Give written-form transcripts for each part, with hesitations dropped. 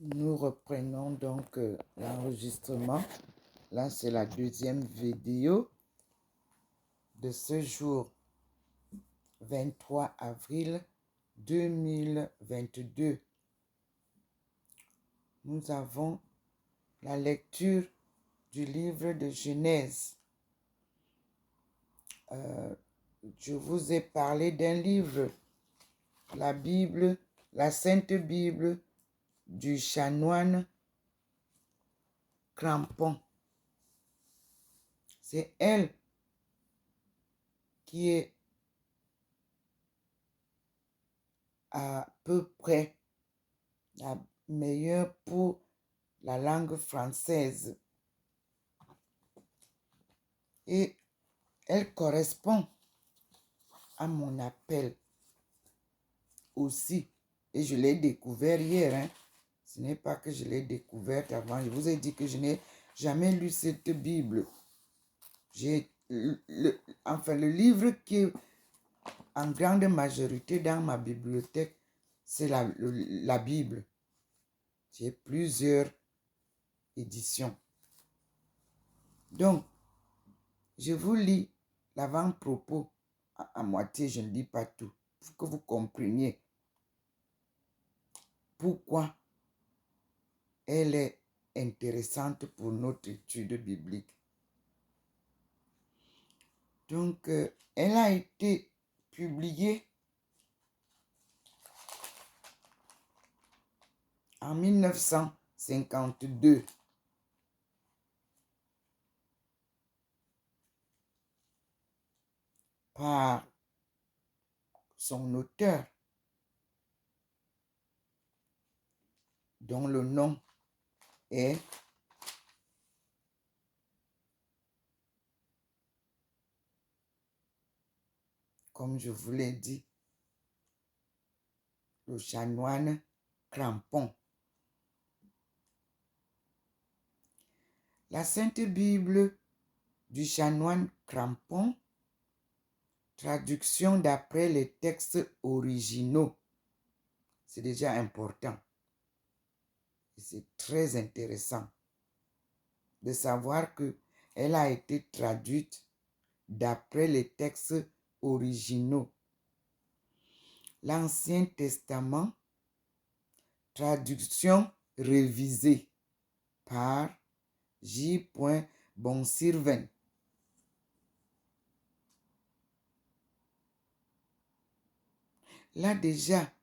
Nous reprenons donc l'enregistrement. Là, c'est la deuxième vidéo de ce jour 23 avril 2022. Nous avons la lecture du livre de Genèse. Je vous ai parlé d'un livre, la Bible, la Sainte Bible du chanoine Crampon. C'est elle qui est à peu près la meilleure pour la langue française. Et elle correspond à mon appel aussi. Et je l'ai découvert hier. Hein. Ce n'est pas que je l'ai découverte avant. Je vous ai dit que je n'ai jamais lu cette Bible. Le livre qui est en grande majorité dans ma bibliothèque, c'est la Bible. J'ai plusieurs éditions. Donc, je vous lis l'avant-propos à moitié, je ne lis pas tout, pour que vous compreniez pourquoi elle est intéressante pour notre étude biblique. Donc, elle a été publiée en 1952. Par son auteur, dont le nom est comme je vous l'ai dit, le chanoine Crampon. La Sainte Bible du chanoine Crampon, traduction d'après les textes originaux. C'est déjà important. C'est très intéressant de savoir qu'elle a été traduite d'après les textes originaux. L'Ancien Testament, traduction révisée par J. Bonsirven. Là déjà,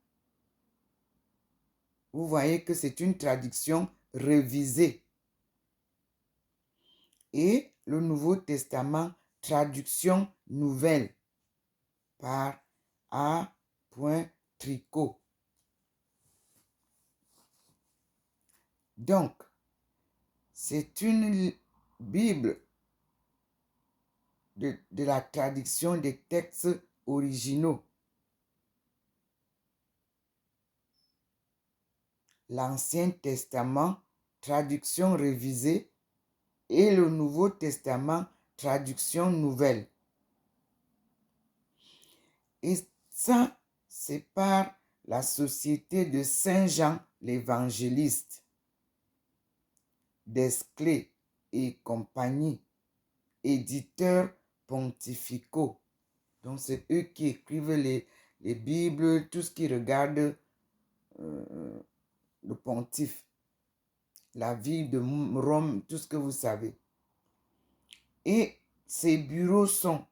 vous voyez que c'est une traduction révisée. Et le Nouveau Testament, traduction nouvelle par A. Tricot. Donc, c'est une Bible de la traduction des textes originaux. L'Ancien Testament, traduction révisée, et le Nouveau Testament, traduction nouvelle. Et ça, c'est par la Société de Saint-Jean l'Évangéliste, Desclés et compagnie, éditeurs pontificaux. Donc, c'est eux qui écrivent les Bibles, tout ce qui regarde le pontife, la ville de Rome, tout ce que vous savez. Et ces bureaux sont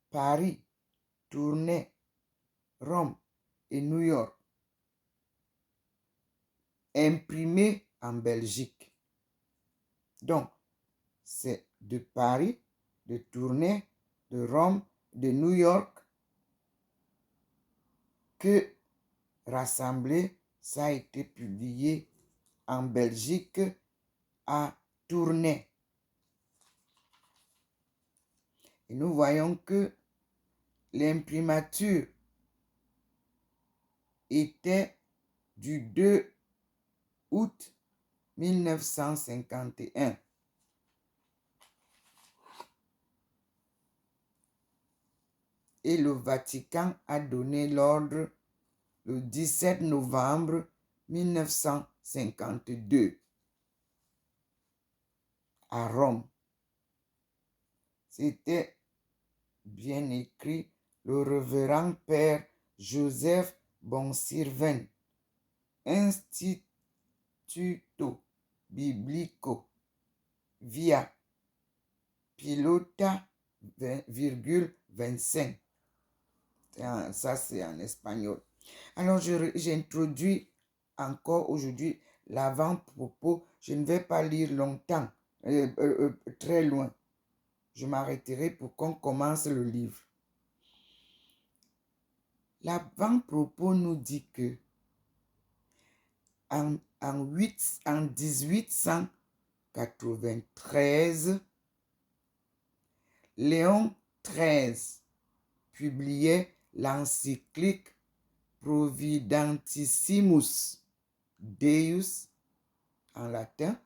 Paris, Tournai, Rome et New York, imprimés en Belgique. Donc, c'est de Paris, de Tournai, de Rome, de New York que rassemblé, ça a été publié en Belgique à Tournai. Et nous voyons que l'imprimature était du 2 août 1951. Et le Vatican a donné l'ordre le 17 novembre 1952 à Rome. C'était bien écrit, le révérend père Joseph Bonsirven, Instituto Biblico via Pilota, 25. Ça, c'est en espagnol. Alors, j'introduis encore aujourd'hui l'avant-propos. Je ne vais pas lire longtemps, très loin. Je m'arrêterai pour qu'on commence le livre. L'avant-propos nous dit que en 1893, Léon XIII publiait l'encyclique Providentissimus Deus en latin,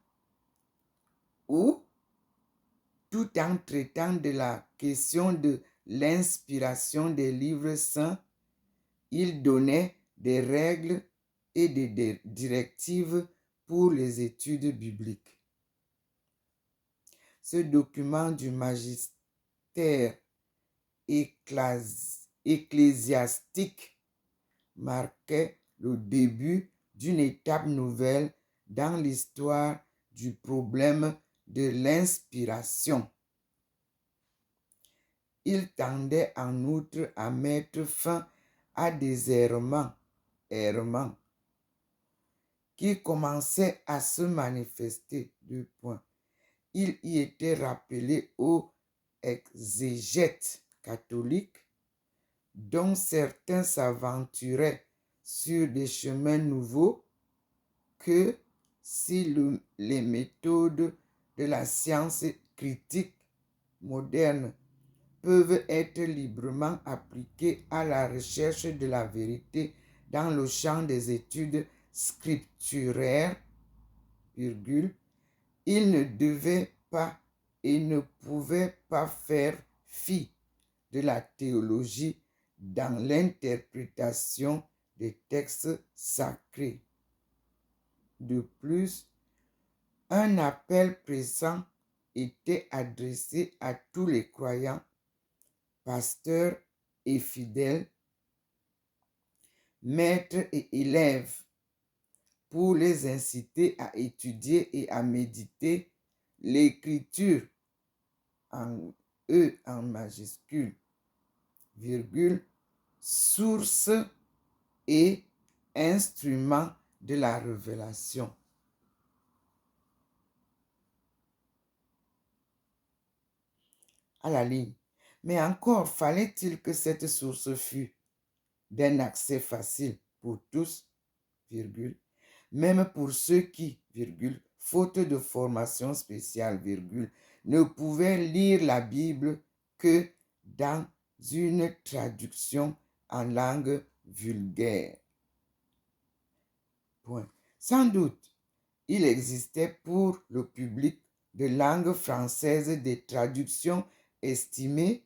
où, tout en traitant de la question de l'inspiration des livres saints, il donnait des règles et des directives pour les études bibliques. Ce document du magistère ecclésiastique marquait le début d'une étape nouvelle dans l'histoire du problème de l'inspiration. Il tendait en outre à mettre fin à des errements qui commençaient à se manifester. Il y était rappelé aux exégètes catholiques, dont certains s'aventuraient sur des chemins nouveaux, que si les méthodes de la science critique moderne peuvent être librement appliquées à la recherche de la vérité dans le champ des études scripturaires, il ne devait pas et ne pouvait pas faire fi de la théologie dans l'interprétation des textes sacrés. De plus, un appel pressant était adressé à tous les croyants, pasteurs et fidèles, maîtres et élèves, pour les inciter à étudier et à méditer l'écriture, en E en majuscule, virgule, source et instrument de la révélation. À la ligne. Mais encore fallait-il que cette source fût d'un accès facile pour tous, virgule, même pour ceux qui, virgule, faute de formation spéciale, virgule, ne pouvaient lire la Bible que dans une traduction en langue vulgaire. Point. Sans doute, il existait pour le public de langue française des traductions estimées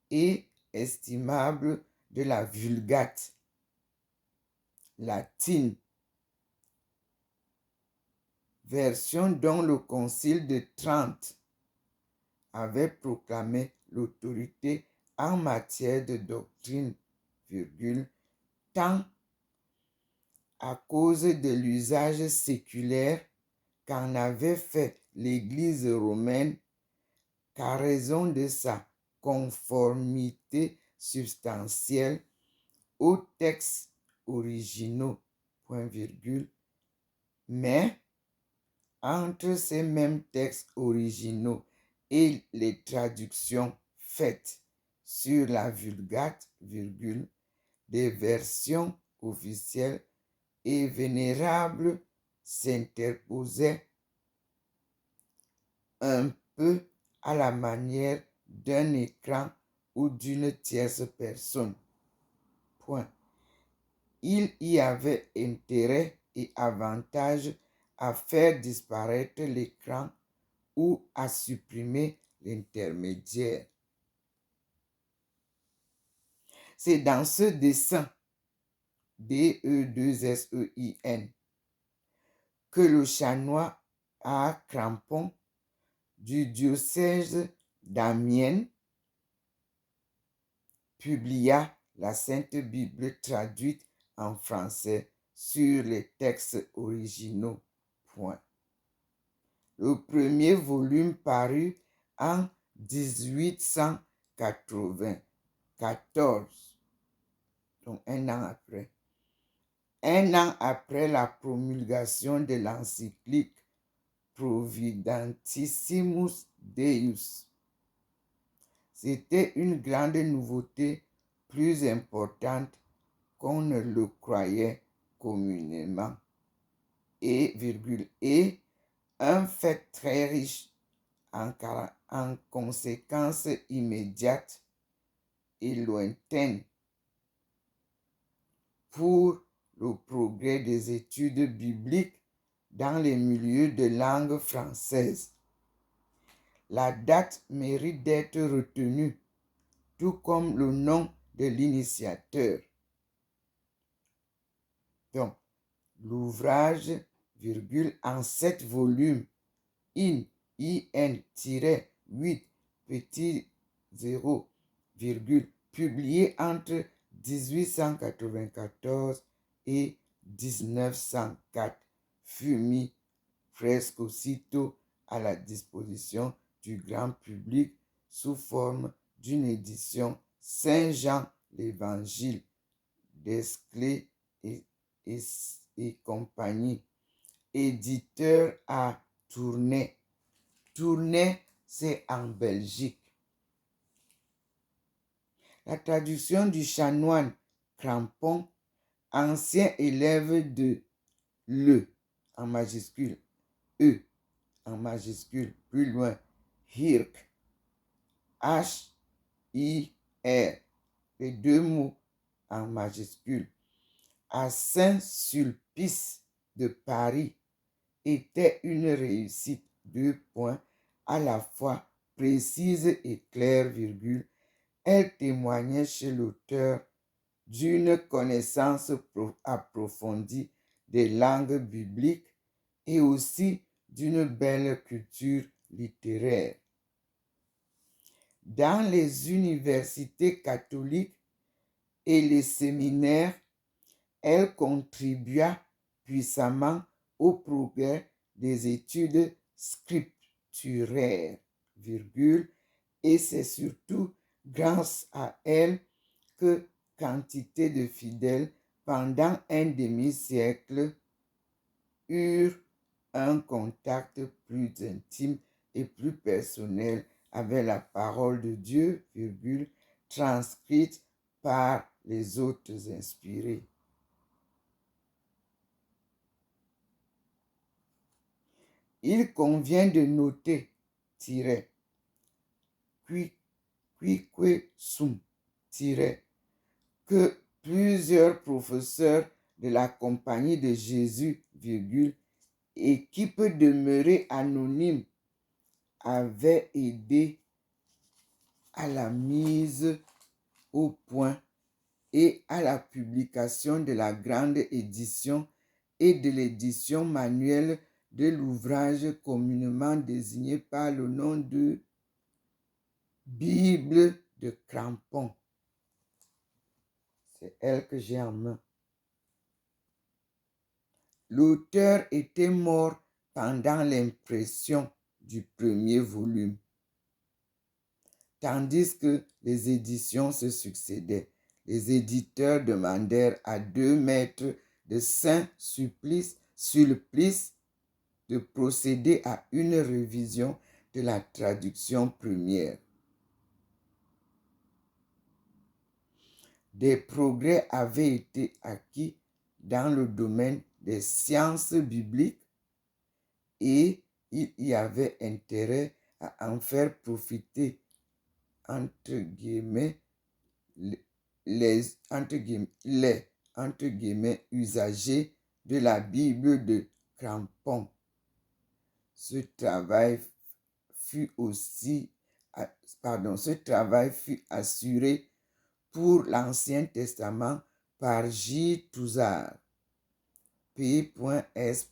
et estimables de la Vulgate latine, version dont le Concile de Trente avait proclamé l'autorité en matière de doctrine, virgule, tant à cause de l'usage séculaire qu'en avait fait l'Église romaine qu'à raison de sa conformité substantielle aux textes originaux, point virgule, mais entre ces mêmes textes originaux et les traductions faites sur la Vulgate, virgule, des versions officielles et vénérables s'interposaient un peu à la manière d'un écran ou d'une tierce personne. Point. Il y avait intérêt et avantage à faire disparaître l'écran ou à supprimer l'intermédiaire. C'est dans ce dessin, D-E-2-S-E-I-N, que le chanoine à Crampon du diocèse d'Amiens publia la Sainte Bible traduite en français sur les textes originaux. Point. Le premier volume parut en 1894, donc un an après. Un an après la promulgation de l'encyclique Providentissimus Deus. C'était une grande nouveauté, plus importante qu'on ne le croyait communément. Et un fait très riche en conséquences immédiates et lointaines pour le progrès des études bibliques dans les milieux de langue française. La date mérite d'être retenue, tout comme le nom de l'initiateur. Donc, l'ouvrage, en 7 volumes, IN 8, petit 0, publié entre 1894 et 1904, fut mis presque aussitôt à la disposition du grand public sous forme d'une édition Saint-Jean l'Évangile d'Esclé et compagnie, éditeur à Tournai. Tournai, c'est en Belgique. La traduction du chanoine Crampon, ancien élève de Le en majuscule, E en majuscule, plus loin, Hirk, H-I-R, les deux mots en majuscule, à Saint-Sulpice de Paris, était une réussite, à la fois précise et claire, elle témoignait chez l'auteur d'une connaissance approfondie des langues bibliques et aussi d'une belle culture littéraire. Dans les universités catholiques et les séminaires, elle contribua puissamment au progrès des études scripturaires, et c'est surtout grâce à elle que quantité de fidèles pendant un demi-siècle eurent un contact plus intime et plus personnel avec la parole de Dieu, transcrite par les autres inspirés. Il convient de noter, que plusieurs professeurs de la Compagnie de Jésus, équipe demeurée anonyme, avaient aidé à la mise au point et à la publication de la grande édition et de l'édition manuelle de l'ouvrage communément désigné par le nom de Bible de Crampon. C'est elle que j'ai en main. L'auteur était mort pendant l'impression du premier volume, tandis que les éditions se succédaient. Les éditeurs demandèrent à 2 maîtres de Saint-Sulpice de procéder à une révision de la traduction première. Des progrès avaient été acquis dans le domaine des sciences bibliques et il y avait intérêt à en faire profiter, entre guillemets, les usagers de la Bible de Crampon. Ce travail fut assuré pour l'Ancien Testament par J. Touzard, P.S.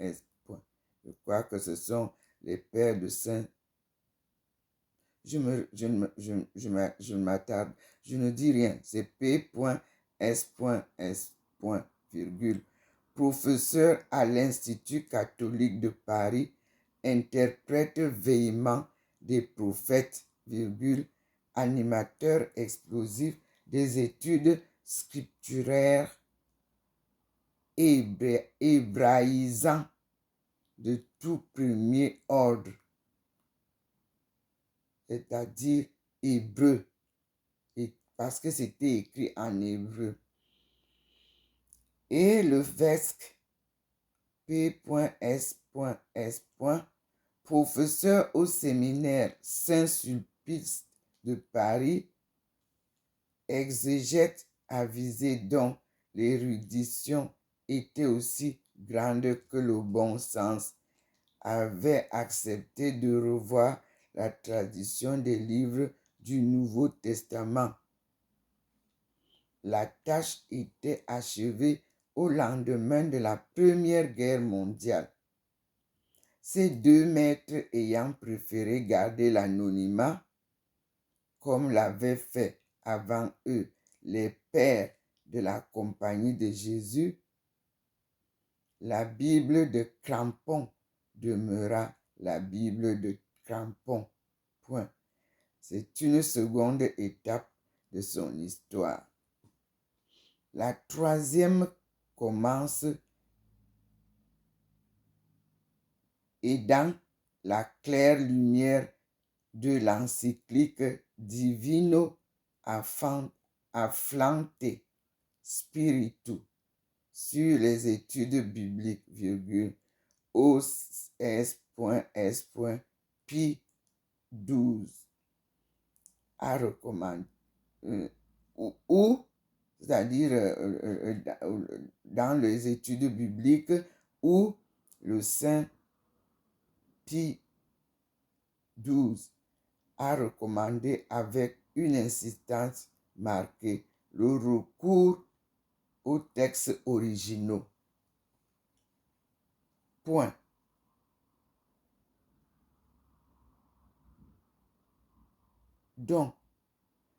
Je crois que ce sont les pères de Saint. Je m'attarde, je ne dis rien. C'est P.S.S. virgule. Professeur à l'Institut catholique de Paris, interprète véhément des prophètes, virgule, animateur explosif des études scripturaires hébraïsant de tout premier ordre, c'est-à-dire hébreu, parce que c'était écrit en hébreu. Et le vesque P.S.S. professeur au séminaire Saint-Sulpice de Paris, exégète avisé dont l'érudition était aussi grande que le bon sens, avait accepté de revoir la tradition des livres du Nouveau Testament. La tâche était achevée au lendemain de la Première Guerre mondiale. Ces deux maîtres ayant préféré garder l'anonymat, comme l'avaient fait avant eux les pères de la Compagnie de Jésus, la Bible de Crampon demeura la Bible de Crampon. Point. C'est une seconde étape de son histoire. La troisième commence et dans la claire lumière de l'encyclique Divino Afflante Spiritu sur les études bibliques, virgule, OS.S. Pi 12 à recommander, ou c'est-à-dire dans les études bibliques où le Saint Pie 12 a recommandé avec une insistance marquée le recours aux textes originaux. Point. Donc,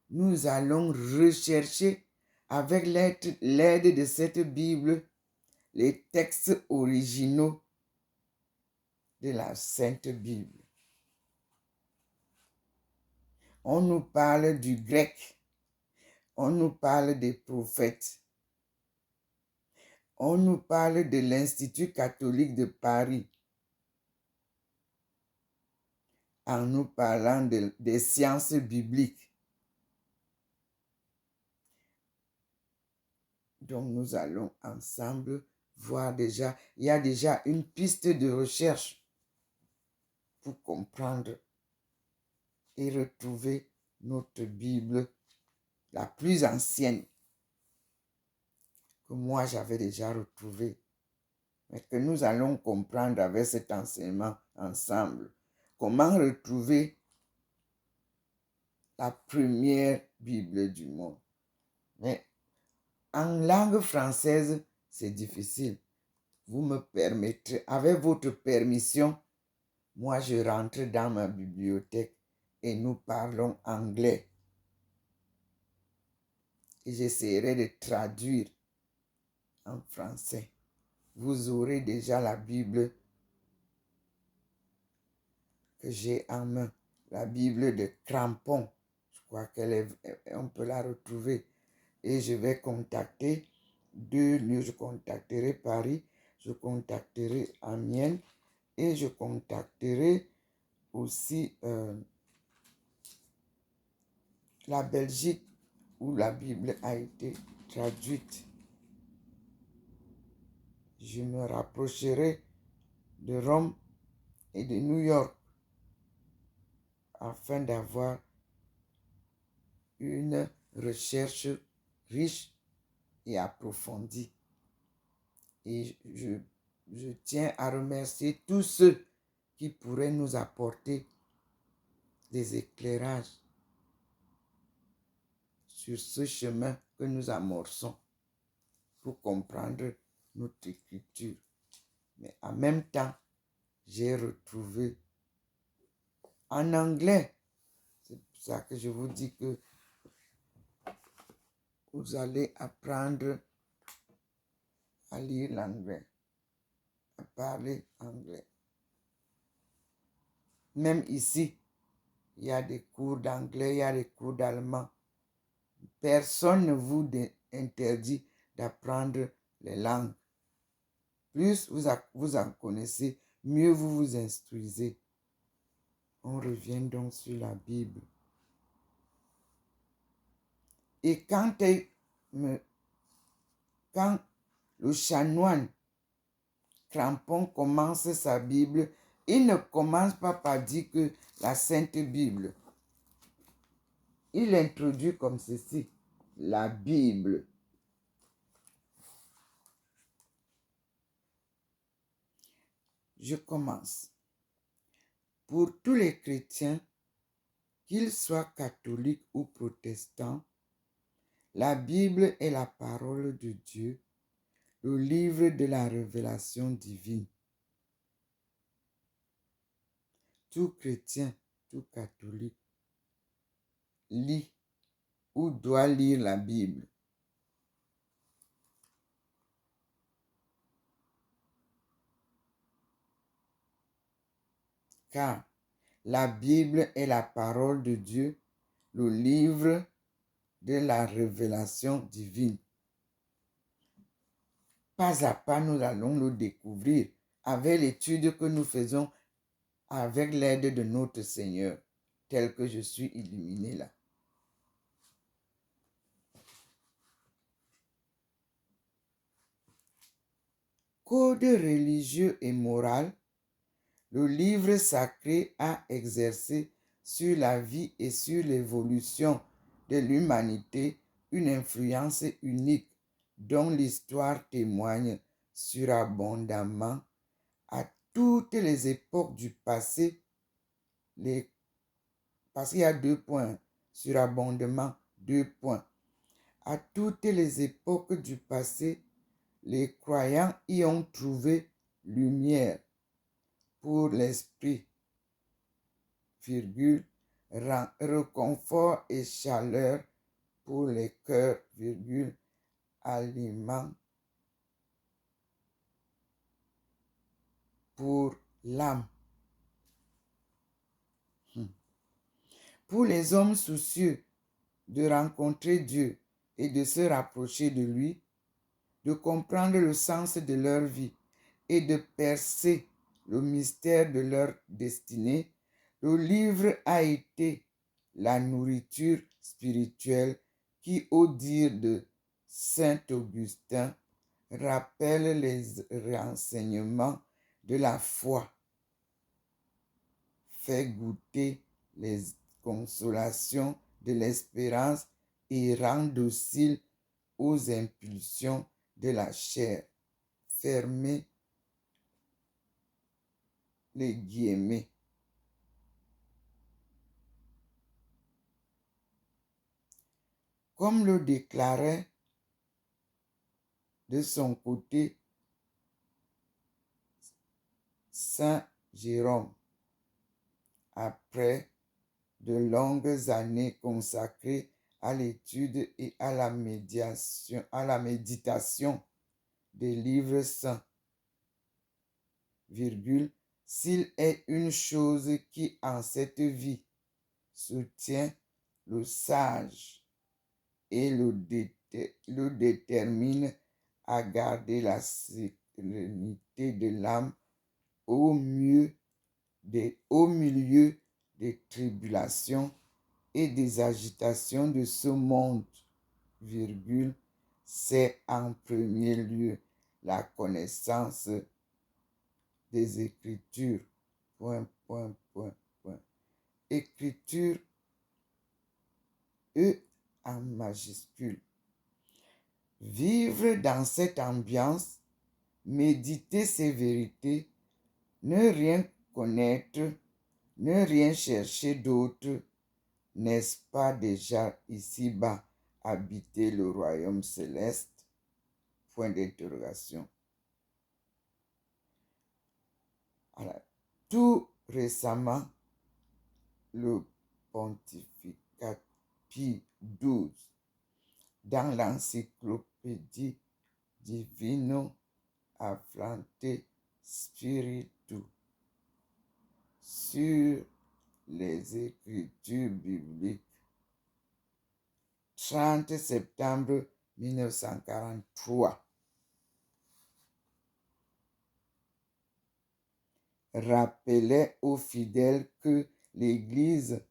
nous allons rechercher avec l'aide de cette Bible les textes originaux de la Sainte Bible. On nous parle du grec, on nous parle des prophètes, on nous parle de l'Institut catholique de Paris, en nous parlant des sciences bibliques. Donc nous allons ensemble voir déjà, il y a déjà une piste de recherche pour comprendre et retrouver notre Bible la plus ancienne que moi j'avais déjà retrouvée, mais que nous allons comprendre avec cet enseignement ensemble. Comment retrouver la première Bible du monde. Mais en langue française, c'est difficile. Vous me permettrez, avec votre permission, moi je rentre dans ma bibliothèque et nous parlons anglais. Et j'essaierai de traduire en français. Vous aurez déjà la Bible que j'ai en main, la Bible de Crampon. Je crois on peut la retrouver. Et je vais contacter deux lieux. Je contacterai Paris, je contacterai Amiens et je contacterai aussi la Belgique où la Bible a été traduite. Je me rapprocherai de Rome et de New York afin d'avoir une recherche riche et approfondie. Et je tiens à remercier tous ceux qui pourraient nous apporter des éclairages sur ce chemin que nous amorçons pour comprendre notre écriture. Mais en même temps, j'ai retrouvé en anglais. C'est pour ça que je vous dis que vous allez apprendre à lire l'anglais, à parler anglais. Même ici, il y a des cours d'anglais, il y a des cours d'allemand. Personne ne vous interdit d'apprendre les langues. Plus vous en connaissez, mieux vous vous instruisez. On revient donc sur la Bible. Et quand le chanoine Crampon commence sa Bible, il ne commence pas par dire que la Sainte Bible. Il introduit comme ceci, la Bible. Je commence. Pour tous les chrétiens, qu'ils soient catholiques ou protestants, la Bible est la parole de Dieu, le livre de la révélation divine. Tout chrétien, tout catholique lit ou doit lire la Bible. Car la Bible est la parole de Dieu, le livre de la révélation divine. Pas à pas, nous allons le découvrir avec l'étude que nous faisons avec l'aide de notre Seigneur, tel que je suis illuminé là. Code religieux et moral, le livre sacré a exercé sur la vie et sur l'évolution de l'humanité une influence unique dont l'histoire témoigne surabondamment à toutes les époques du passé. Parce qu'il y a 2 points, surabondamment, 2 points. À toutes les époques du passé, les croyants y ont trouvé lumière pour l'esprit, virgule, réconfort et chaleur pour les cœurs, virgule, aliment pour l'âme. Pour les hommes soucieux de rencontrer Dieu et de se rapprocher de lui, de comprendre le sens de leur vie et de percer le mystère de leur destinée, le livre a été la nourriture spirituelle qui, au dire de Saint Augustin, rappelle les renseignements de la foi, fait goûter les consolations de l'espérance et rend docile aux impulsions de la chair. Fermez les guillemets. Comme le déclarait de son côté Saint Jérôme, après de longues années consacrées à l'étude et à la méditation des livres saints, virgule, s'il est une chose qui en cette vie soutient le sage et le détermine à garder la sérénité de l'âme au milieu des tribulations et des agitations de ce monde, virgule, c'est en premier lieu la connaissance des Écritures, point, point, point, point. Écriture, E en majuscule. Vivre dans cette ambiance, méditer ces vérités, ne rien connaître, ne rien chercher d'autre, n'est-ce pas déjà ici-bas habiter le royaume céleste? Point d'interrogation. Voilà. Tout récemment, le pontificat Pie XII, dans l'encyclopédie Divino Afflante Spiritu sur les Écritures bibliques, 30 septembre 1943, rappelait aux fidèles que l'Église,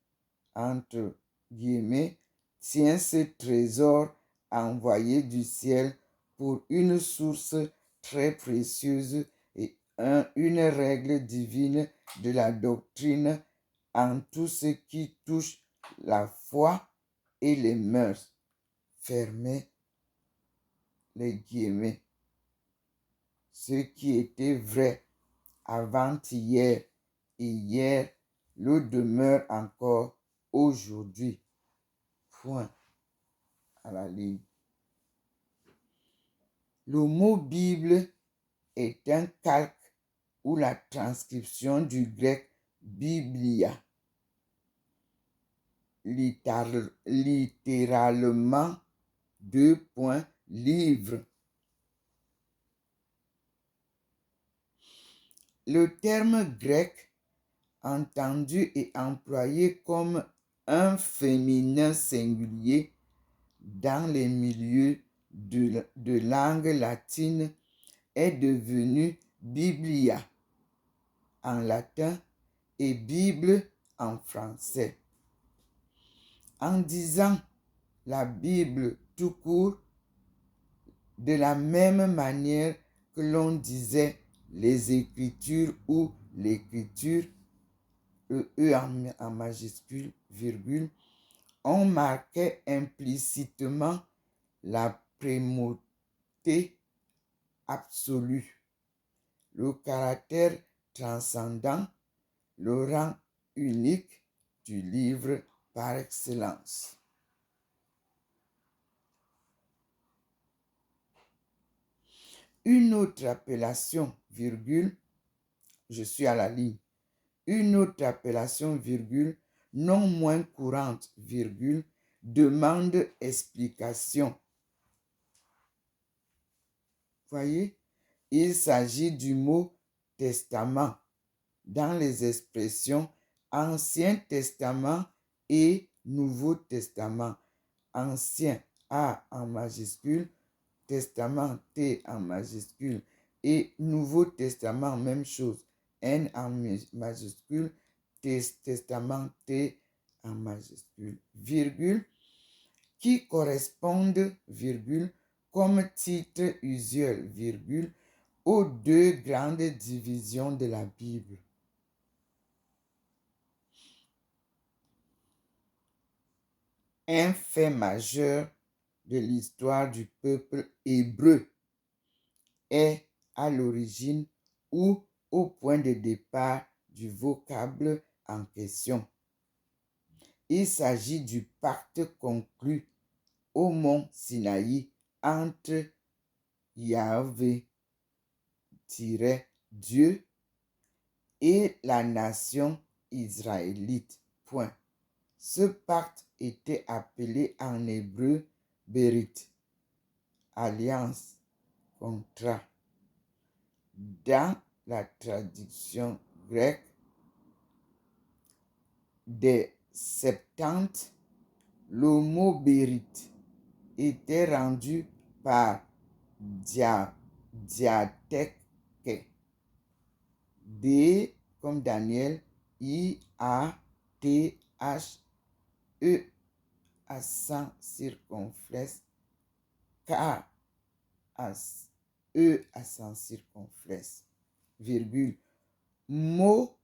entre guillemets, tient ce trésor envoyé du ciel pour une source très précieuse et une règle divine de la doctrine en tout ce qui touche la foi et les mœurs. Fermez les guillemets. Ce qui était vrai avant-hier et hier le demeure encore aujourd'hui. Point à la ligne. Le mot Bible est un calque ou la transcription du grec biblia, littéralement livre. Le terme grec, entendu et employé comme un féminin singulier dans les milieux de langue latine, est devenu biblia en latin et Bible en français. En disant la Bible tout court, de la même manière que l'on disait les Écritures ou l'Écriture, le E en majuscule, virgule, on marquait implicitement la primauté absolue, le caractère transcendant, le rang unique du livre par excellence. Une autre appellation, virgule, je suis à la ligne, une autre appellation, virgule, non moins courante, virgule, demande explication. Voyez, il s'agit du mot testament dans les expressions Ancien Testament et Nouveau Testament. Ancien A en majuscule, Testament T en majuscule et Nouveau Testament, même chose, N en majuscule, Testament T en majuscule, virgule, qui correspondent, virgule, comme titre usuel, virgule, aux deux grandes divisions de la Bible. Un fait majeur de l'histoire du peuple hébreu est à l'origine ou au point de départ du vocable en question. Il s'agit du pacte conclu au mont Sinaï entre Yahvé, Dieu, et la nation israélite. Point. Ce pacte était appelé en hébreu Berit, alliance, contrat. Dans la traduction grecque des Septante, le mot Berit était rendu par diatheke, D comme Daniel, I-A-T-H-E accent circonflexe, K-E accent circonflexe, virgule, mot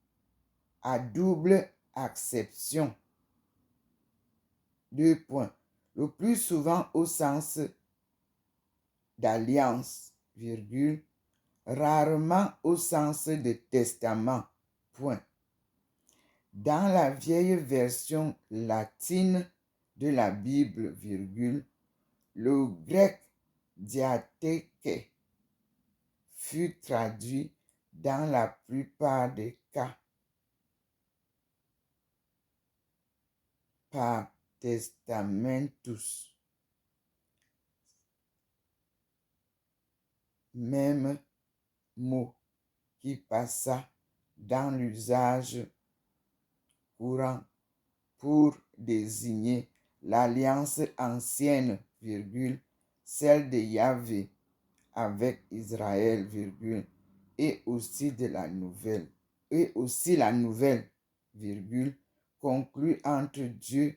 à double acception, deux points, le plus souvent au sens d'alliance, virgule, rarement au sens de testament, point. Dans la vieille version latine de la Bible, virgule, le grec diatheke fut traduit dans la plupart des cas par testamentus, même mot qui passa dans l'usage courant pour désigner l'alliance ancienne, virgule, celle de Yahvé avec Israël, virgule, et aussi la nouvelle, virgule, conclue entre Dieu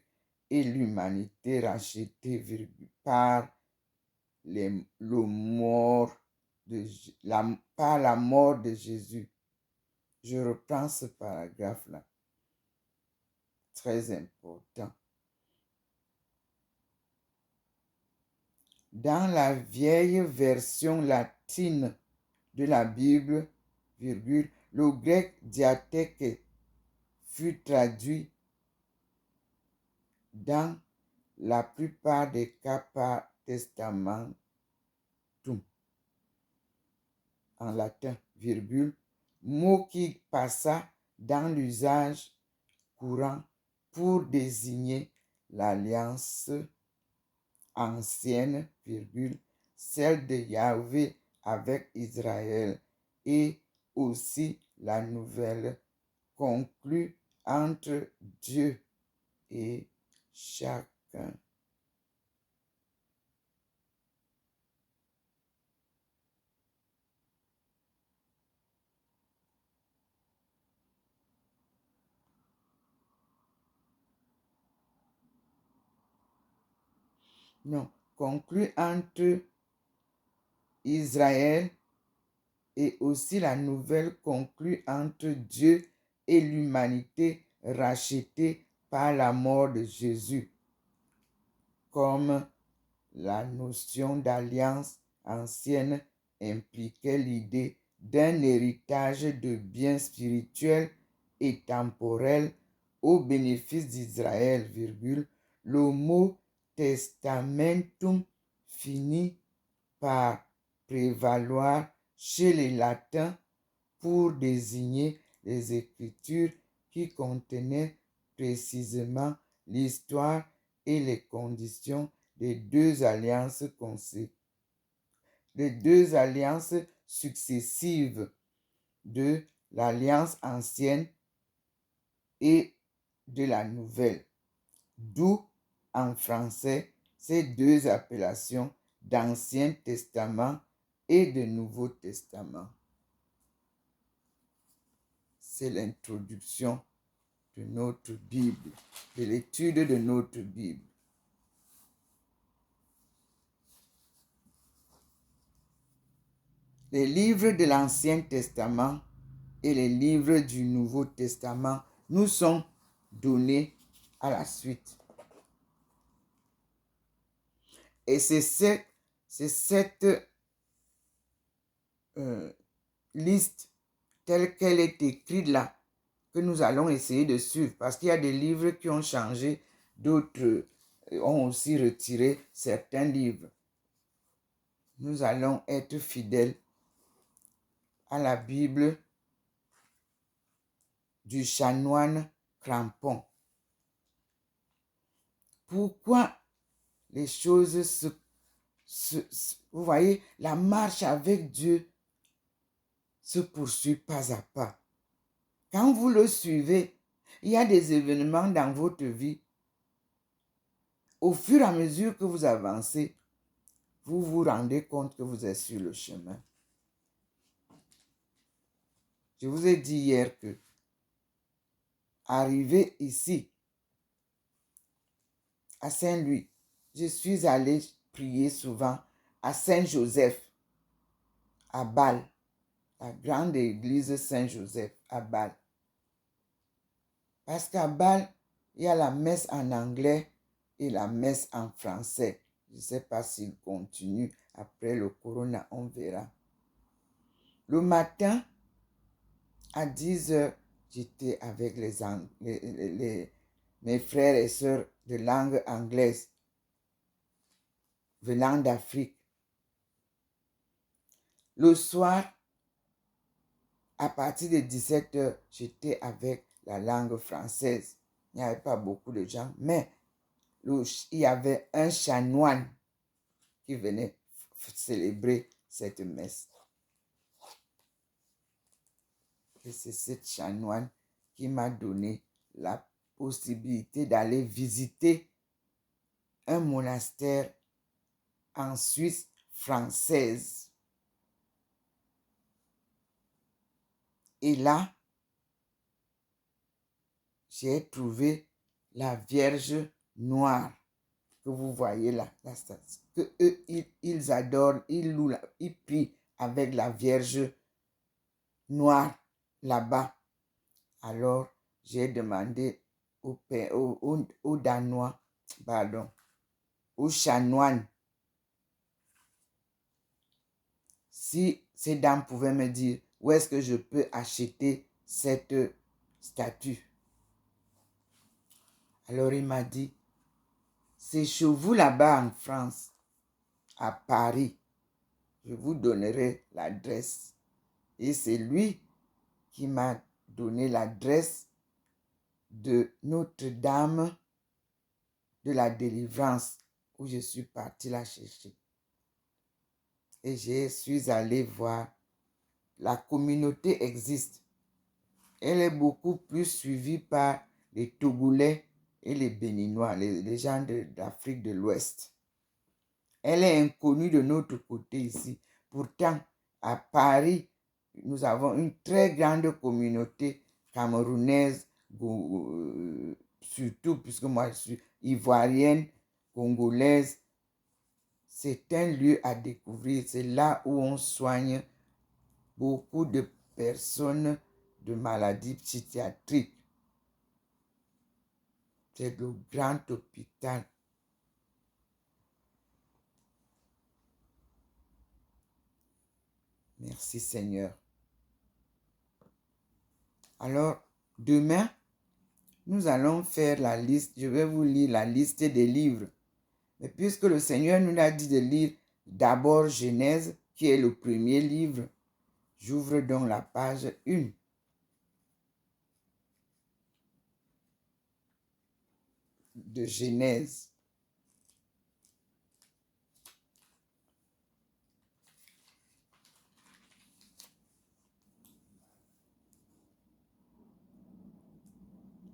et l'humanité rachetée, virgule, par par la mort de Jésus. Je reprends ce paragraphe-là, très important. Dans la vieille version latine de la Bible, virgule, le grec diathèque fut traduit dans la plupart des cas par testamentum en latin, virgule, mot qui passa dans l'usage courant pour désigner l'alliance ancienne, virgule, celle de Yahvé avec Israël, et aussi la nouvelle conclue entre Dieu et chacun. Non, conclue entre Israël et aussi la nouvelle conclue entre Dieu et l'humanité rachetée par la mort de Jésus, comme la notion d'alliance ancienne impliquait l'idée d'un héritage de biens spirituels et temporels au bénéfice d'Israël, virgule, le mot testamentum finit par prévaloir chez les latins pour désigner les écritures qui contenaient précisément l'histoire et les conditions des deux alliances successives de l'alliance ancienne et de la nouvelle. D'où, en français, ces deux appellations d'Ancien Testament et de Nouveau Testament. C'est l'introduction de notre Bible, de l'étude de notre Bible. Les livres de l'Ancien Testament et les livres du Nouveau Testament nous sont donnés à la suite. Et c'est cette liste telle qu'elle est écrite là que nous allons essayer de suivre, parce qu'il y a des livres qui ont changé, d'autres ont aussi retiré certains livres. Nous allons être fidèles à la Bible du chanoine Crampon. Pourquoi les choses vous voyez, la marche avec Dieu se poursuit pas à pas. Quand vous le suivez, il y a des événements dans votre vie. Au fur et à mesure que vous avancez, vous vous rendez compte que vous êtes sur le chemin. Je vous ai dit hier que, arrivé ici, à Saint-Louis, je suis allé prier souvent à Saint-Joseph, à Bâle, la grande église Saint-Joseph, à Bâle. Parce qu'à Bâle, il y a la messe en anglais et la messe en français. Je ne sais pas s'il continue après le corona, on verra. Le matin, à 10 heures, j'étais avec mes frères et sœurs de langue anglaise venant d'Afrique. Le soir, À partir de 17 heures, j'étais avec la langue française. Il n'y avait pas beaucoup de gens, mais il y avait un chanoine qui venait célébrer cette messe. Et c'est cette chanoine qui m'a donné la possibilité d'aller visiter un monastère en Suisse française. Et là, j'ai trouvé la Vierge noire que vous voyez là, que eux, ils adorent, ils louent, ils prient avec la Vierge noire là-bas. Alors, j'ai demandé au Danois, pardon, au chanoine, si ces dames pouvaient me dire où est-ce que je peux acheter cette statue. Alors, il m'a dit, c'est chez vous là-bas en France, à Paris. Je vous donnerai l'adresse. Et c'est lui qui m'a donné l'adresse de Notre-Dame de la Délivrance, où je suis partie la chercher. Et je suis allée voir. La communauté existe. Elle est beaucoup plus suivie par les Togolais et les Béninois, les gens d'Afrique de l'Ouest. Elle est inconnue de notre côté ici. Pourtant, à Paris, nous avons une très grande communauté camerounaise, surtout puisque moi je suis ivoirienne, congolaise. C'est un lieu à découvrir. C'est là où on soigne beaucoup de personnes de maladies psychiatriques. C'est le grand hôpital. Merci Seigneur. Alors, demain, nous allons faire la liste. Je vais vous lire la liste des livres. Mais puisque le Seigneur nous a dit de lire d'abord Genèse, qui est le premier livre, j'ouvre donc la page 1. De Genèse.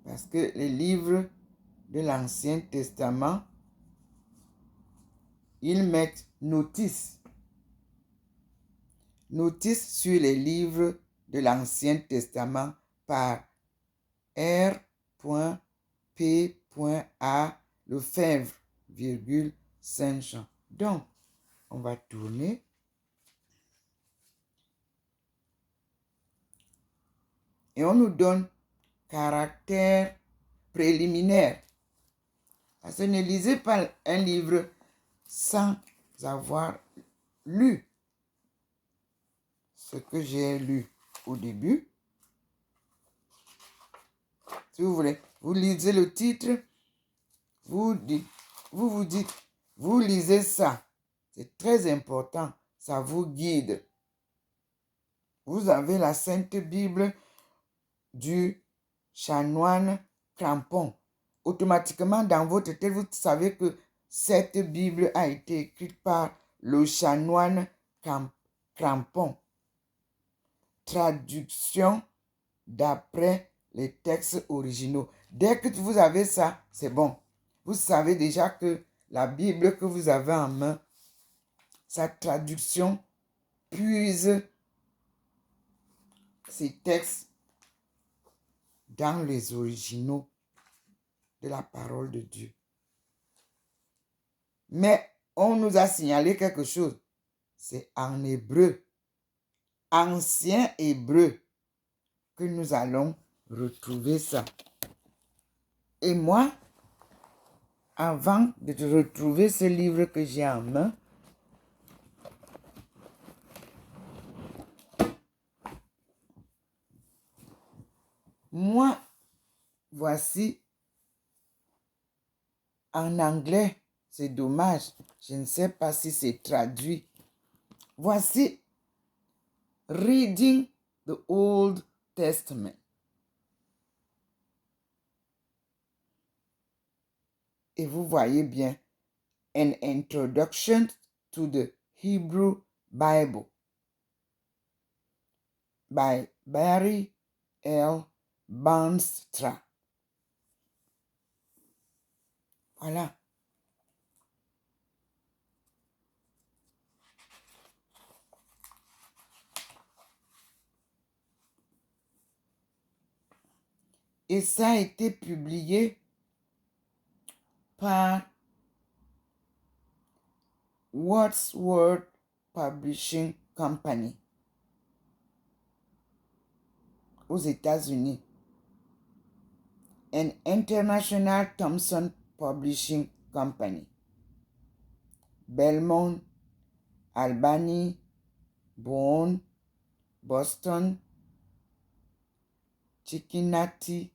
Parce que les livres de l'Ancien Testament, ils mettent notice. Notice sur les livres de l'Ancien Testament par R.P.A. Lefebvre, virgule, Saint-Jean. Donc, on va tourner. Et on nous donne caractère préliminaire. Parce que ne lisez pas un livre sans avoir lu ce que j'ai lu au début. Si vous voulez, vous lisez le titre, vous vous dites, vous lisez ça. C'est très important, ça vous guide. Vous avez la Sainte Bible du chanoine Crampon. Automatiquement, dans votre tête, vous savez que cette Bible a été écrite par le chanoine Crampon. Traduction d'après les textes originaux. Dès que vous avez ça, c'est bon. Vous savez déjà que la Bible que vous avez en main, sa traduction puise ces textes dans les originaux de la parole de Dieu. Mais on nous a signalé quelque chose. C'est en hébreu, ancien hébreu, que nous allons retrouver ça. Et moi, avant de retrouver ce livre que j'ai en main, moi, voici en anglais, c'est dommage, je ne sais pas si c'est traduit. Voici Reading the Old Testament. Et vous voyez bien, an introduction to the Hebrew Bible by Barry L. Bandstra. Voilà. Et ça a été publié par Wordsworth Publishing Company aux États-Unis. An International Thomson Publishing Company. Belmont, Albany, Bonn, Boston, Cincinnati,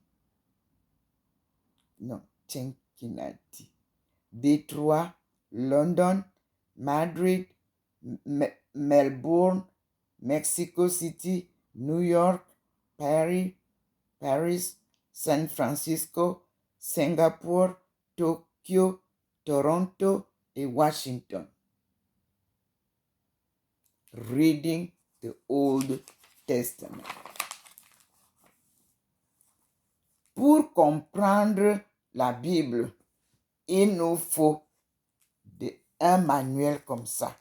Detroit, London, Madrid, Melbourne, Mexico City, New York, Paris, San Francisco, Singapour, Tokyo, Toronto et Washington. Reading the Old Testament. Pour comprendre la Bible, il nous faut un manuel comme ça.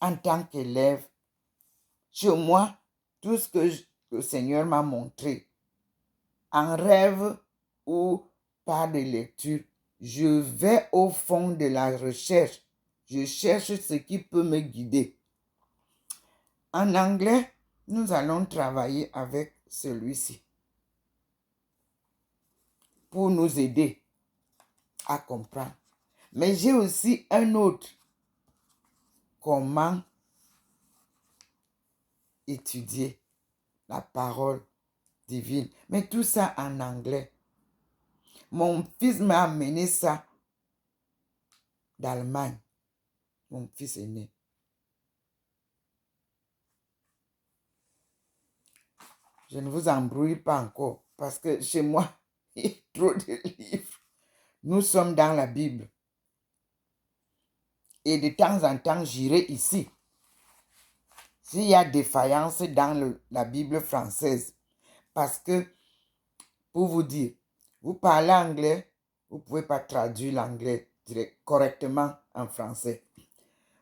En tant qu'élève, chez moi, tout ce que le Seigneur m'a montré, en rêve ou par des lectures, je vais au fond de la recherche. Je cherche ce qui peut me guider. En anglais, nous allons travailler avec celui-ci pour nous aider à comprendre. Mais j'ai aussi un autre. Comment étudier la parole divine. Mais tout ça en anglais. Mon fils m'a amené ça d'Allemagne. Mon fils aîné. Je ne vous embrouille pas encore parce que chez moi, il y a trop de livres. Nous sommes dans la Bible. Et de temps en temps, j'irai ici. S'il y a défaillance dans la Bible française, parce que, pour vous dire, vous parlez anglais, vous ne pouvez pas traduire l'anglais correctement en français.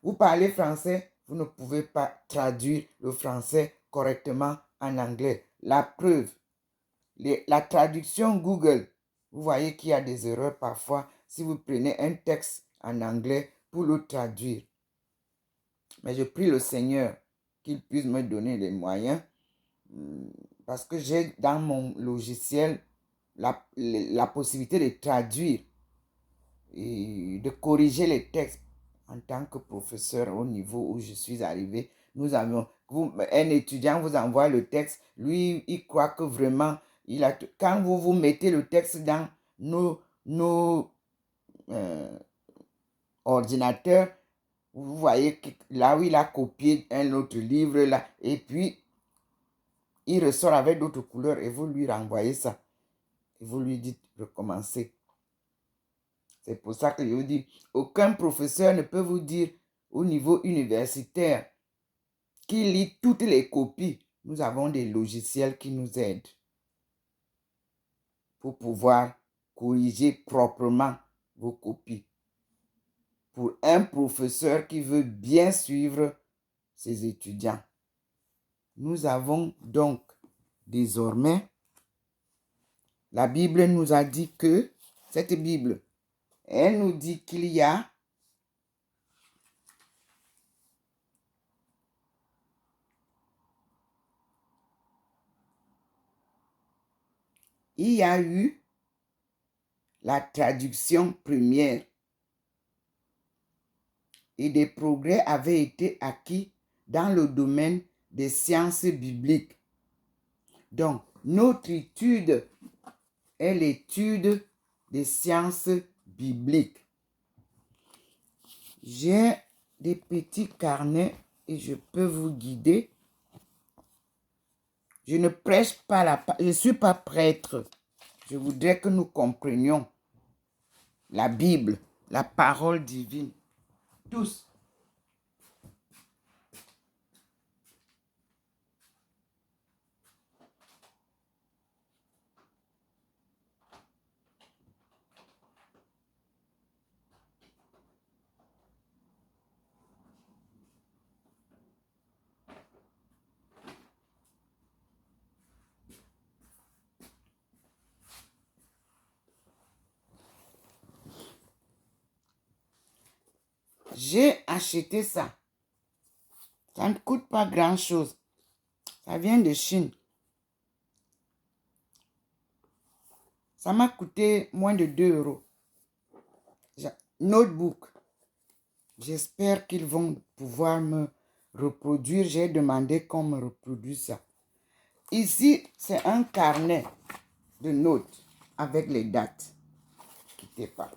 Vous parlez français, vous ne pouvez pas traduire le français correctement en anglais. La preuve, la traduction Google, vous voyez qu'il y a des erreurs parfois si vous prenez un texte en anglais pour le traduire. Mais je prie le Seigneur qu'il puisse me donner les moyens parce que j'ai dans mon logiciel la possibilité de traduire et de corriger les textes. En tant que professeur au niveau où je suis arrivé, nous avions, un étudiant vous envoie le texte, lui, il croit que vraiment, quand vous mettez le texte dans nos ordinateurs, vous voyez que là où il a copié un autre livre, là, et puis il ressort avec d'autres couleurs et vous lui renvoyez ça. Et vous lui dites recommencer. C'est pour ça que je vous dis, aucun professeur ne peut vous dire au niveau universitaire qu'il lit toutes les copies. Nous avons des logiciels qui nous aident pour pouvoir corriger proprement vos copies. Pour un professeur qui veut bien suivre ses étudiants. Nous avons donc désormais, la Bible nous a dit que, cette Bible, elle nous dit qu'il y a eu la traduction première et des progrès avaient été acquis dans le domaine des sciences bibliques. Donc, notre étude est l'étude des sciences bibliques. J'ai des petits carnets et je peux vous guider Je ne prêche pas je ne suis pas prêtre. Je voudrais que nous comprenions la Bible, la parole divine. Tous. J'ai acheté ça. Ça ne coûte pas grand-chose. Ça vient de Chine. Ça m'a coûté moins de 2 euros. Notebook. J'espère qu'ils vont pouvoir me reproduire. J'ai demandé qu'on me reproduise ça. Ici, c'est un carnet de notes avec les dates. Ne quittez pas.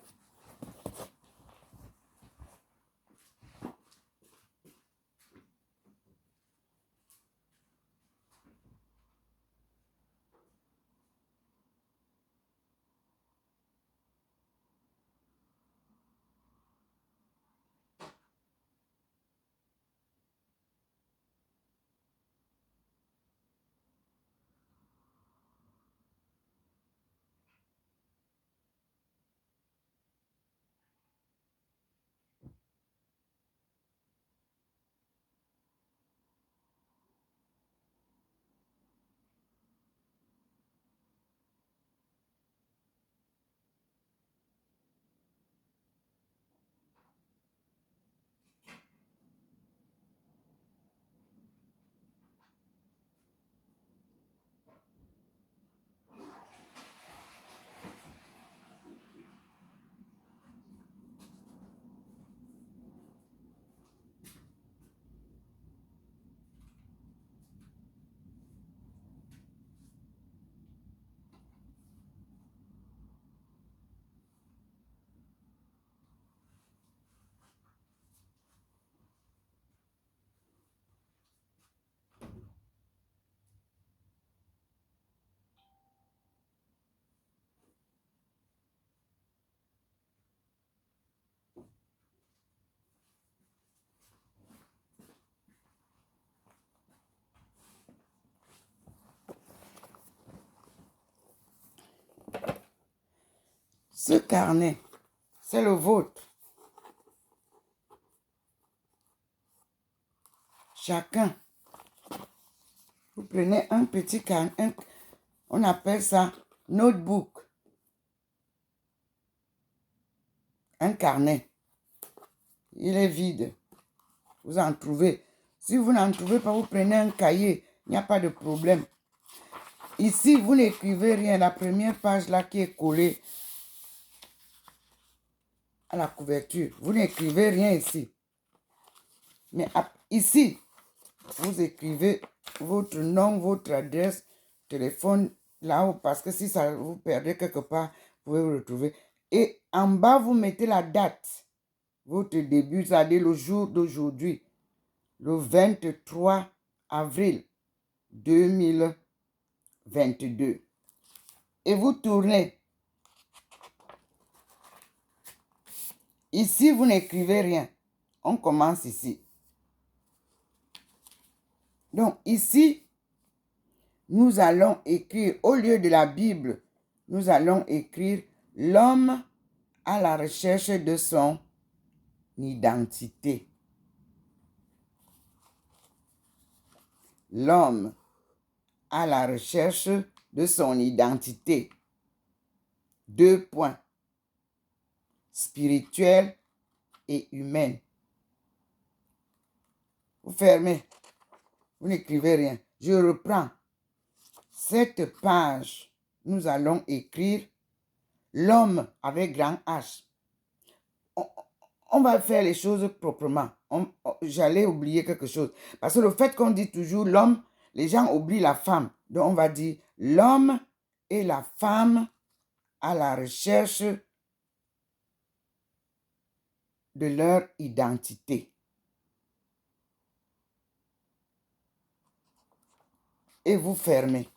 Ce carnet, c'est le vôtre. Chacun, vous prenez un petit carnet, on appelle ça notebook. Un carnet. Il est vide. Vous en trouvez. Si vous n'en trouvez pas, vous prenez un cahier. Il n'y a pas de problème. Ici, vous n'écrivez rien. La première page là qui est collée à la couverture. Vous n'écrivez rien ici. Mais ici, vous écrivez votre nom, votre adresse, téléphone là-haut. Parce que si ça vous perdez quelque part, vous pouvez vous retrouver. Et en bas, vous mettez la date. Votre début, c'est-à-dire le jour d'aujourd'hui. Le 23 avril 2022. Et vous tournez. Ici, vous n'écrivez rien. On commence ici. Donc, ici, nous allons écrire, au lieu de la Bible, nous allons écrire l'homme à la recherche de son identité. L'homme à la recherche de son identité. 2 points. Spirituelle et humaine. Vous fermez. Vous n'écrivez rien. Je reprends. Cette page, nous allons écrire l'homme avec grand H. On va faire les choses proprement. J'allais oublier quelque chose. Parce que le fait qu'on dit toujours l'homme, les gens oublient la femme. Donc on va dire l'homme et la femme à la recherche de leur identité. et vous fermez.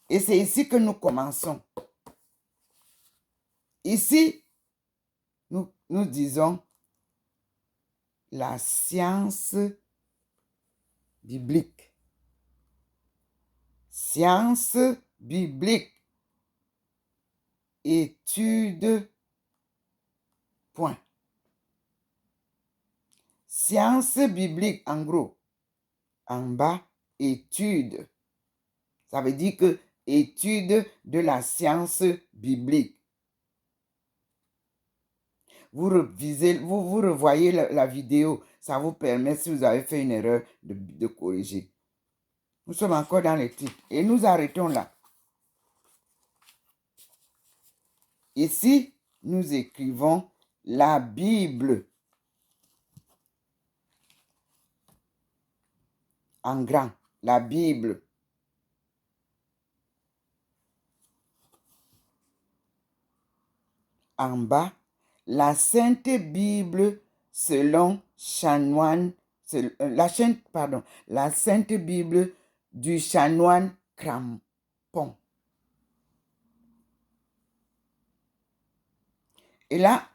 Et c'est ici que nous commençons. Ici, nous disons la science biblique. Science biblique. Étude. Point. Science biblique, en gros. En bas, étude. Ça veut dire que étude de la science biblique. Vous revoyez la vidéo. Ça vous permet, si vous avez fait une erreur, de corriger. Nous sommes encore dans les titres. Et nous arrêtons là. Ici, nous écrivons la Bible. En grand, la Bible. En bas, la Sainte Bible selon Chanoine, la Sainte Bible du Chanoine Crampon. Et là,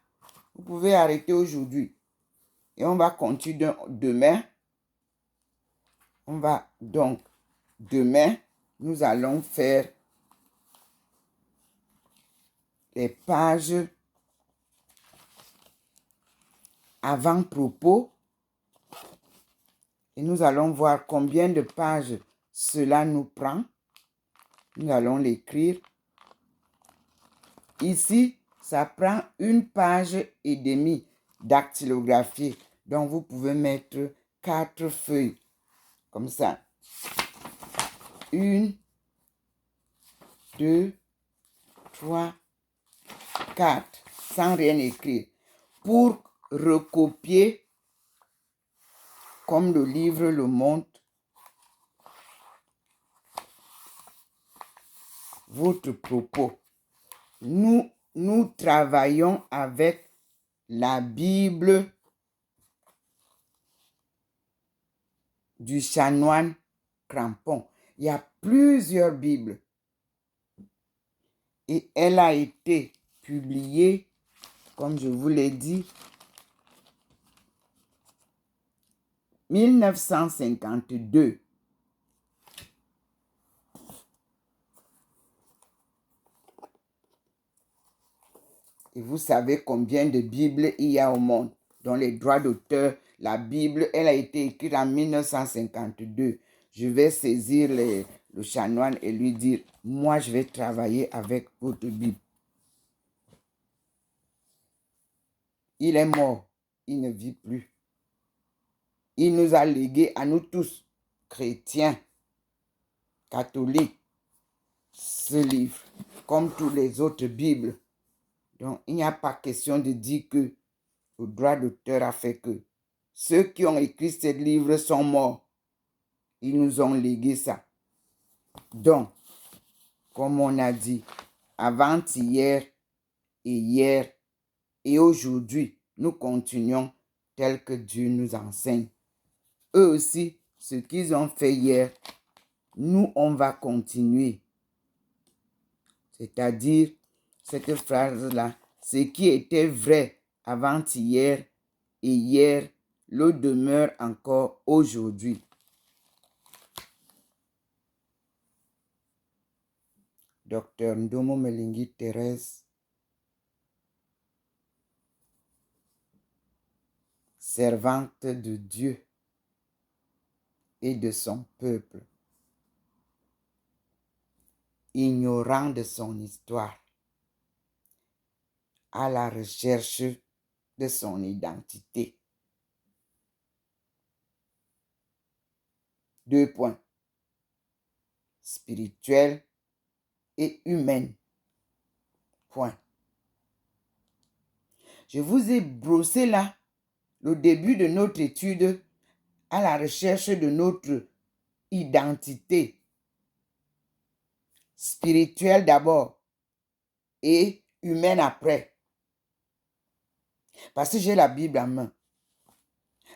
vous pouvez arrêter aujourd'hui. Et on va continuer demain. Demain, nous allons faire les pages avant-propos. Et nous allons voir combien de pages cela nous prend. Nous allons l'écrire. Ici, ça prend 1,5 pages dactylographiée. Donc, vous pouvez mettre 4 feuilles. Comme ça. 1, 2, 3, 4. Sans rien écrire. Pour recopier, comme le livre le montre, votre propos. Nous travaillons avec la Bible du Chanoine Crampon. Il y a plusieurs Bibles. Et elle a été publiée, comme je vous l'ai dit, 1952. Et vous savez combien de Bibles il y a au monde. Dans les droits d'auteur, la Bible, elle a été écrite en 1952. Je vais saisir le chanoine et lui dire, moi, je vais travailler avec votre Bible. Il est mort. Il ne vit plus. Il nous a légué à nous tous, chrétiens, catholiques, ce livre, comme tous les autres Bibles. Donc, il n'y a pas question de dire que le droit d'auteur a fait que ceux qui ont écrit ce livre sont morts. Ils nous ont légué ça. Donc, comme on a dit, avant-hier et hier et aujourd'hui, nous continuons tel que Dieu nous enseigne. Eux aussi, ce qu'ils ont fait hier, nous, on va continuer. C'est-à-dire, cette phrase-là, ce qui était vrai avant-hier et hier, le demeure encore aujourd'hui. Docteur Ndomo Melingi Thérèse, servante de Dieu et de son peuple, ignorant de son histoire, à la recherche de son identité. 2 points. Spirituelle et humaine. Point. Je vous ai brossé là le début de notre étude à la recherche de notre identité. Spirituelle d'abord et humaine après. Parce que j'ai la Bible en main.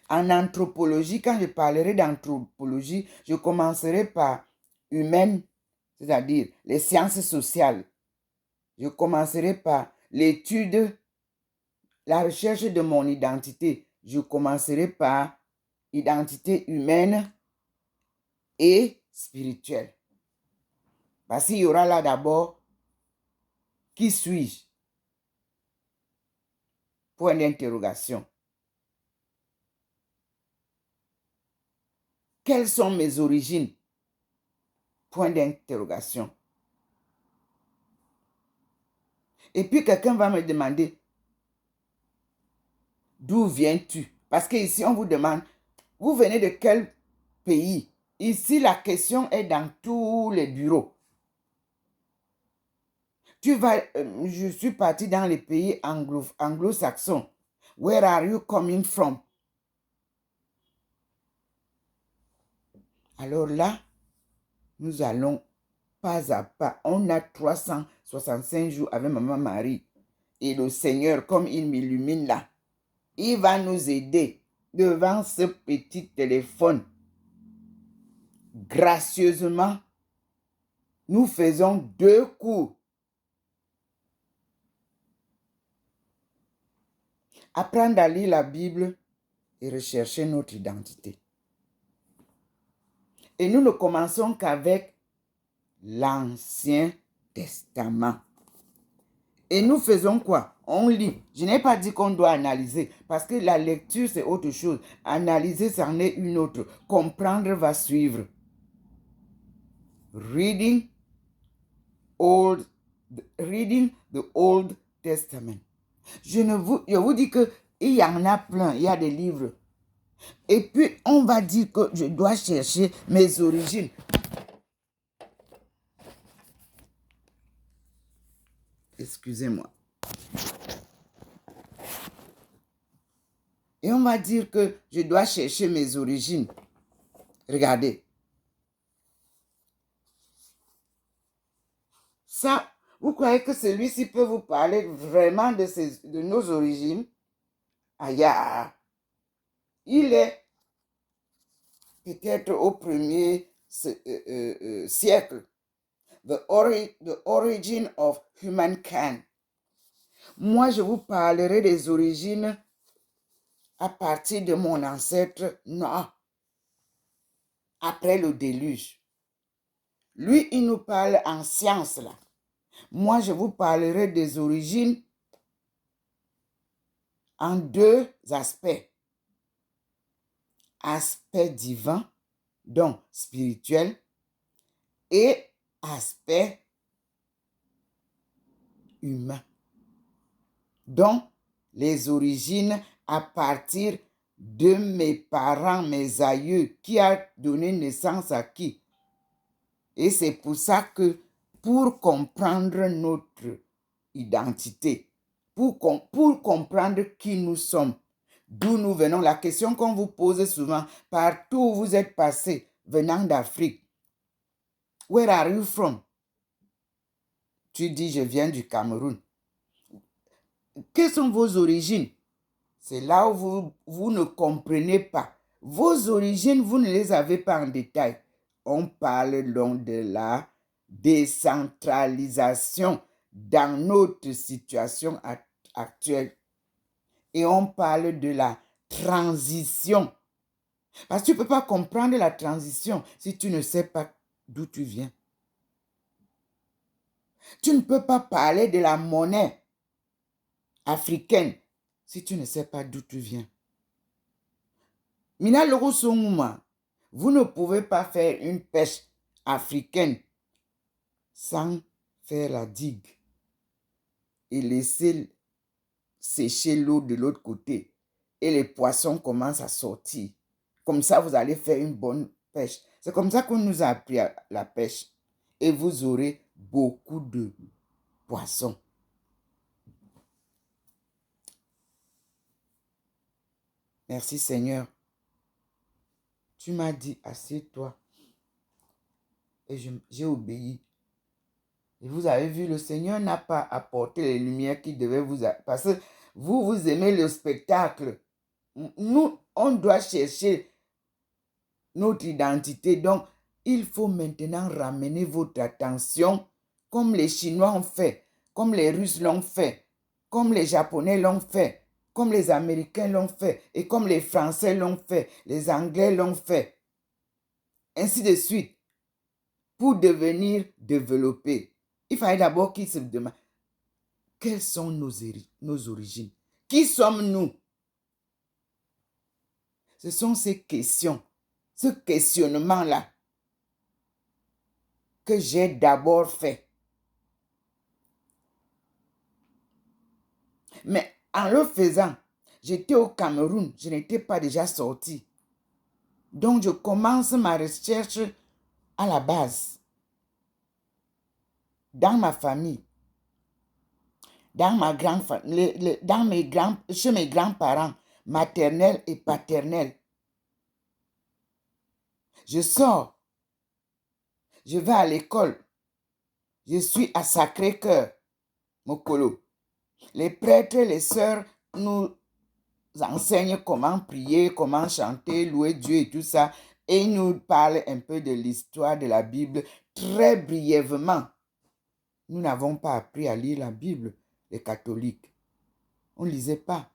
En anthropologie, quand je parlerai d'anthropologie, je commencerai par humaines, c'est-à-dire les sciences sociales. Je commencerai par l'étude, la recherche de mon identité. Je commencerai par identité humaine et spirituelle. Parce qu'il y aura là d'abord, qui suis-je? Point d'interrogation. Quelles sont mes origines? Point d'interrogation. Et puis quelqu'un va me demander, d'où viens-tu? Parce qu'ici, on vous demande, vous venez de quel pays? Ici, la question est dans tous les bureaux. Je suis parti dans les pays anglo-saxons. Where are you coming from? Alors là, nous allons pas à pas. On a 365 jours avec Maman Marie. Et le Seigneur, comme il m'illumine là, il va nous aider devant ce petit téléphone. Gracieusement, nous faisons 2 cours. Apprendre à lire la Bible et rechercher notre identité. Et nous ne commençons qu'avec l'Ancien Testament. Et nous faisons quoi? On lit. Je n'ai pas dit qu'on doit analyser, parce que la lecture, c'est autre chose. Analyser, c'en est une autre. Comprendre va suivre. Reading the Old Testament. Je vous dis qu'il y en a plein, il y a des livres. Et puis, on va dire que je dois chercher mes origines. Excusez-moi. Et on va dire que je dois chercher mes origines. Regardez. Ça, vous croyez que celui-ci peut vous parler vraiment de nos origines? Aïe, il est peut-être au premier siècle. The origin of humankind. Moi, je vous parlerai des origines à partir de mon ancêtre Noah, après le déluge. Lui, il nous parle en science, là. Moi, je vous parlerai des origines en 2 aspects. Aspect divin, donc spirituel, et aspect humain. Donc, les origines à partir de mes parents, mes aïeux, qui a donné naissance à qui. Et c'est pour ça que pour comprendre notre identité, pour comprendre qui nous sommes, d'où nous venons, la question qu'on vous pose souvent, partout où vous êtes passé, venant d'Afrique, where are you from? Tu dis, je viens du Cameroun. Quelles sont vos origines? C'est là où vous ne comprenez pas. Vos origines, vous ne les avez pas en détail. On parle donc de la décentralisation dans notre situation actuelle. Et on parle de la transition. Parce que tu ne peux pas comprendre la transition si tu ne sais pas d'où tu viens. Tu ne peux pas parler de la monnaie africaine si tu ne sais pas d'où tu viens. Mina Loro Songuma, vous ne pouvez pas faire une pêche africaine sans faire la digue et laisser sécher l'eau de l'autre côté et les poissons commencent à sortir. Comme ça, vous allez faire une bonne pêche. C'est comme ça qu'on nous a appris la pêche. Et vous aurez beaucoup de poissons. Merci Seigneur. Tu m'as dit, assieds-toi. Et j'ai obéi. Et vous avez vu, le Seigneur n'a pas apporté les lumières qui devaient vous... Parce que vous aimez le spectacle. Nous, on doit chercher notre identité. Donc, Il faut maintenant ramener votre attention comme les Chinois ont fait, comme les Russes l'ont fait, comme les Japonais l'ont fait, comme les Américains l'ont fait et comme les Français l'ont fait, les Anglais l'ont fait. Ainsi de suite, pour devenir développé. Il fallait d'abord qu'ils se demandent quelles sont nos origines. Qui sommes-nous? Ce sont ces questions, ce questionnement-là que j'ai d'abord fait. Mais en le faisant, j'étais au Cameroun, je n'étais pas déjà sorti. Donc, je commence ma recherche à la base, dans ma famille, dans ma grande famille, chez mes grands-parents, maternels et paternels. Je sors, je vais à l'école, je suis à Sacré-Cœur, Mokolo. Les prêtres, les sœurs nous enseignent comment prier, comment chanter, louer Dieu et tout ça. Et ils nous parlent un peu de l'histoire de la Bible très brièvement. Nous n'avons pas appris à lire la Bible, les catholiques. On ne lisait pas.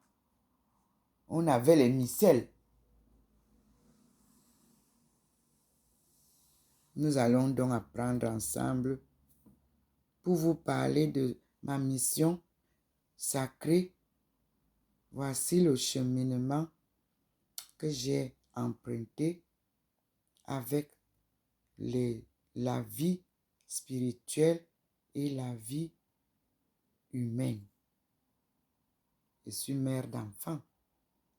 On avait les missels. Nous allons donc apprendre ensemble pour vous parler de ma mission sacrée. Voici le cheminement que j'ai emprunté avec la vie spirituelle et la vie humaine. Je suis mère d'enfants.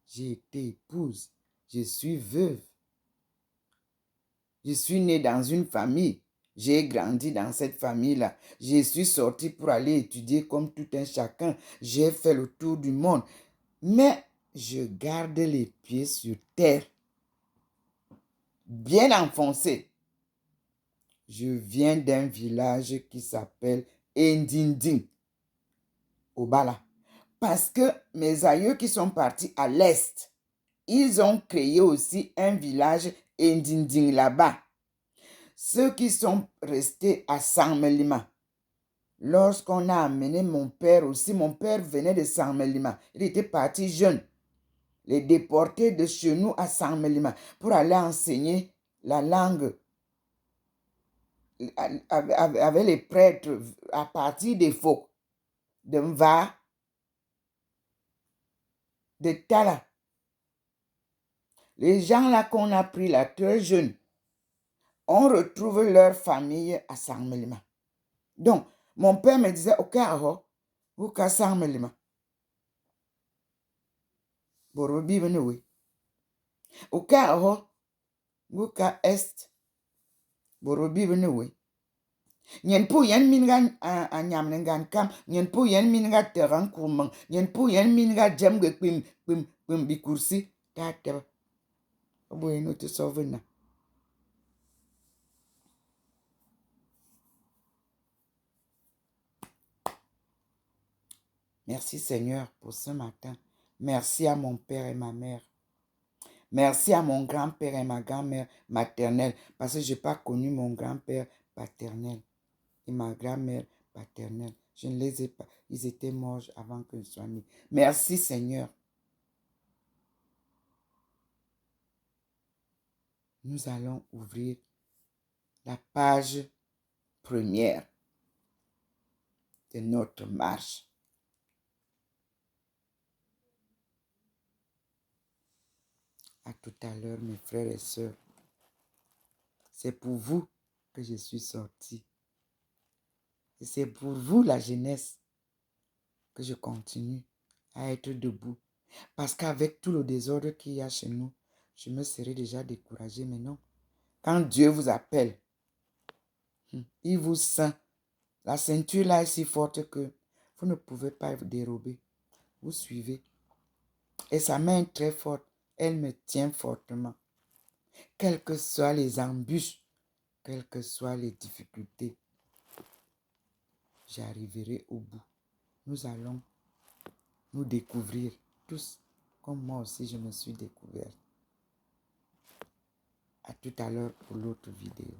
J'ai été épouse. Je suis veuve. Je suis née dans une famille. J'ai grandi dans cette famille-là. Je suis sortie pour aller étudier comme tout un chacun. J'ai fait le tour du monde. Mais je garde les pieds sur terre. Bien enfoncé. Je viens d'un village qui s'appelle Ndinding, au Bala. Parce que mes aïeux qui sont partis à l'est, ils ont créé aussi un village Ndinding là-bas. Ceux qui sont restés à Sanmelima, lorsqu'on a amené mon père aussi, mon père venait de Sanmelima. Il était parti jeune. Les déportés de chez nous à Sanmelima pour aller enseigner la langue avec les prêtres à partir des Faux, de Mva, de Tala. Les gens là qu'on a pris là très jeunes, on retrouve leur famille à Sanmelima. Donc, mon père me disait, ok, vous qu'à Sanmelima. Borobi oui. Ok, vous qu'à Est. Borobi oui. Nyen pou yen minga a nyam nengan kam, nyen pou yen minga terang kumang, nyen pou yen minga jem ge pim bikursi, ta teba. Obo eno te sovena. Merci Seigneur pour ce matin. Merci à mon père et ma mère. Merci à mon grand-père et ma grand-mère maternelle parce que je n'ai pas connu mon grand-père paternel et ma grand-mère paternelle. Je ne les ai pas. Ils étaient morts avant que je sois né. Merci Seigneur. Nous allons ouvrir la page première de notre marche. À tout à l'heure, mes frères et sœurs. C'est pour vous que je suis sorti. Et c'est pour vous, la jeunesse, que je continue à être debout. Parce qu'avec tout le désordre qu'il y a chez nous, je me serais déjà découragé. Mais non, quand Dieu vous appelle, il vous sent. La ceinture là est si forte que vous ne pouvez pas vous dérober. Vous suivez. Et sa main est très forte. Elle me tient fortement. Quelles que soient les embûches, quelles que soient les difficultés, j'arriverai au bout. Nous allons nous découvrir tous, comme moi aussi je me suis découvert. À tout à l'heure pour l'autre vidéo.